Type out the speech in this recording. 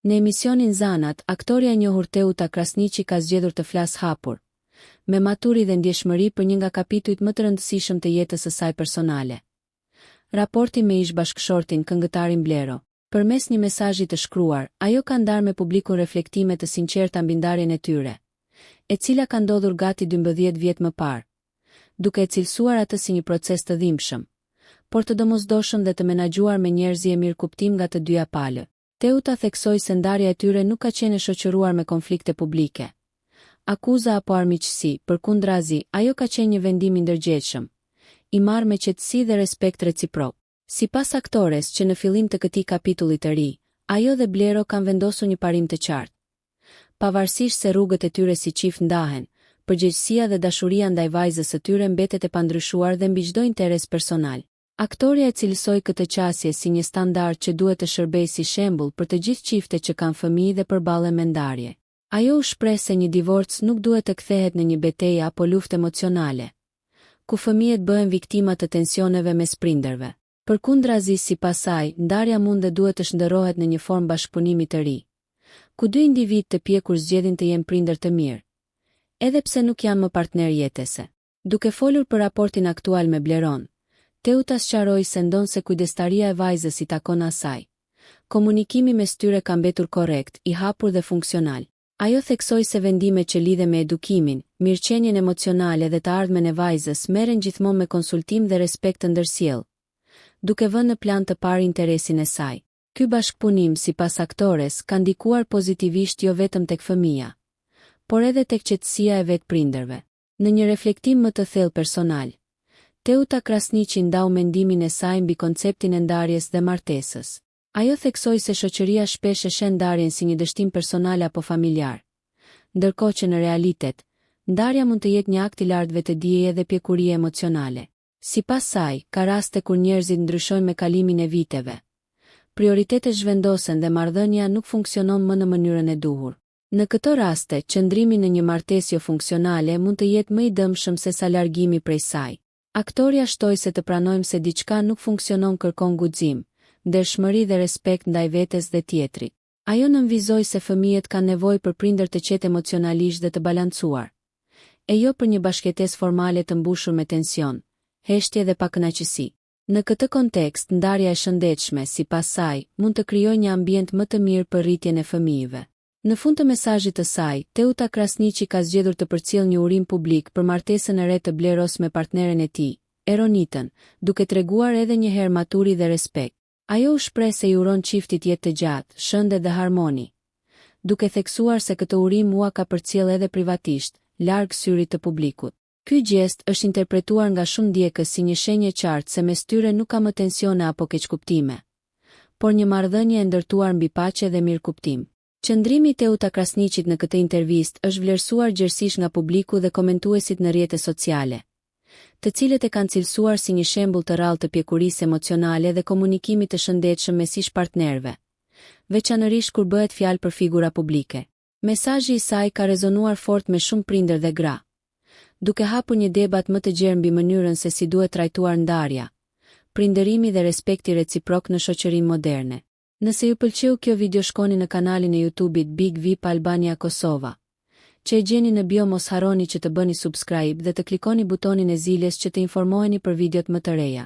Në emisionin Zanat, aktoria e njohur Teuta Krasniqi ka zgjedhur të flasë hapur, me maturi dhe ndjeshmëri për një nga kapitujt më të rëndësishëm të jetës së saj personale. Raporti me ish bashkëshortin këngëtarin Blero. Përmes një mesazhi të shkruar, ajo ka ndarë me publikun reflektime të sinqerta mbi ndarjen e tyre, e cila ka ndodhur gati 12 vjet më parë, duke e cilësuar atë si një proces të dhimbshëm, por të domosdoshëm dhe të menaxhuar me njerëzi e mirëkuptim nga të dyja palë. Teuta theksoi se ndarja e tyre nuk ka qenë e shoqëruar me konflikte publike, akuza apo armiqësi, përkundrazi, ajo ka qenë një vendim i ndërgjegjshëm, i marrë me qetësi dhe respekt reciprok. Sipas aktores që në fillim të këtij kapitulli të ri, ajo dhe Blero kanë vendosur një parim të qartë. Pavarësisht se rrugët e tyre si çift ndahen, përgjegjësia dhe dashuria ndaj vajzës së tyre mbetet e pandryshuar dhe mbi çdo interes personal. Aktoria e cilësoi këtë qasje si një standard që duhet të shërbejë si shembull për të gjithë çiftet që kanë fëmijë dhe përballen me ndarje. Ajo u shpreh se një divorc nuk duhet të kthehet në një betejë apo luftë emocionale, ku fëmijët bëhen viktima të tensioneve mes prindërve. Përkundrazi, sipas saj, ndarja mund dhe duhet të shndërrohet në një formë bashkëpunimi të ri, ku dy individ të pjekur zgjedhin të jenë prindër të mirë, edhe pse nuk janë më partner jetese. Duke folur për raportin aktual me Bleron, Teuta sqaroi se ndonse kujdestaria e vajzës i takon asaj, komunikimi mes tyre ka mbetur korrekt, i hapur dhe funksional. Ajo theksoi se vendimet që lidhen me edukimin, mirëqenien emocionale dhe të ardhmen e vajzës merren gjithmonë me konsultim dhe respekt të ndërsjellë, duke vënë në plan të parë interesin e saj. Ky bashkëpunim, sipas aktores, ka ndikuar pozitivisht jo vetëm tek fëmia, por edhe tek qetësia e vetë prindërve. Në një reflektim më të thellë personal, Teuta Krasniqi ndau mendimin e saj mbi konceptin e ndarjes dhe martesës. Ajo theksoi se shoqëria shpesh e shen ndarjen si një dështim personal apo familjar, ndërkohë që në realitet, ndarja mund të jetë një akt i lartë vetëdije dhe pjekurie emocionale. Sipas saj, ka raste kur njerëzit ndryshojnë me kalimin e viteve. Prioritetet zhvendosen dhe marrëdhënia nuk funksionon më në mënyrën e duhur. Në këto raste, qëndrimi në një martesë jo funksionale mund të jetë më i dëmshëm se sa largimi prej saj. Aktoria shtoi se të pranojmë se diçka nuk funksionon kërkon guxim, ndershmëri dhe respekt ndaj vetes dhe tjetrit. Ajo nënvizoi se fëmijët kanë nevojë për prindër të qetë emocionalisht dhe të balancuar, e jo për një bashkëtesë formale të mbushur me tension, heshtje dhe pakënaqësi. Në këtë kontekst, ndarja e shëndetshme, sipas saj, mund të krijojë një ambient më të mirë për rritjen e fëmijëve. Në fund të mesazhit të saj, Teuta Krasniqi ka zgjedhur të përcjellë një urim publik për martesën e re të Bleros me partneren e tij, Eronitën, duke treguar edhe një herë maturi dhe respekt. Ajo u shpreh se i uron çiftit jetë të gjatë, shëndet dhe harmoni, duke theksuar se këtë urim ua ka përcjell edhe privatisht, larg syrit të publikut. Ky gjest është interpretuar nga shumë ndjekës si një shenjë e qartë se mes tyre nuk ka më tensione apo keqkuptime, por një marrëdhënie e ndërtuar mbi paqe dhe mirëkuptim. Qëndrimi i Teuta Krasniqit në këtë intervistë është vlerësuar gjerësisht nga publiku dhe komentuesit në rrjetet sociale, të cilët e kanë cilësuar si një shembull të rrallë të pjekurisë emocionale dhe komunikimit të shëndetshëm mes ish partnerëve, veçanërisht kur bëhet fjalë për figura publike. Mesazhi i saj ka rezonuar fort me shumë prindër dhe gra, duke hapur një debat më të gjerë mbi mënyrën se si duhet trajtuar ndarja, prindërimi dhe respekti reciprok në shoqërinë moderne. Nëse ju pëlqeu kjo video, shkoni në kanalin e YouTube-it Big VIP Albania Kosova, që e gjeni në bio. Mos harroni që të bëni subscribe dhe të klikoni butonin e zilës që të informoheni për videot më të reja.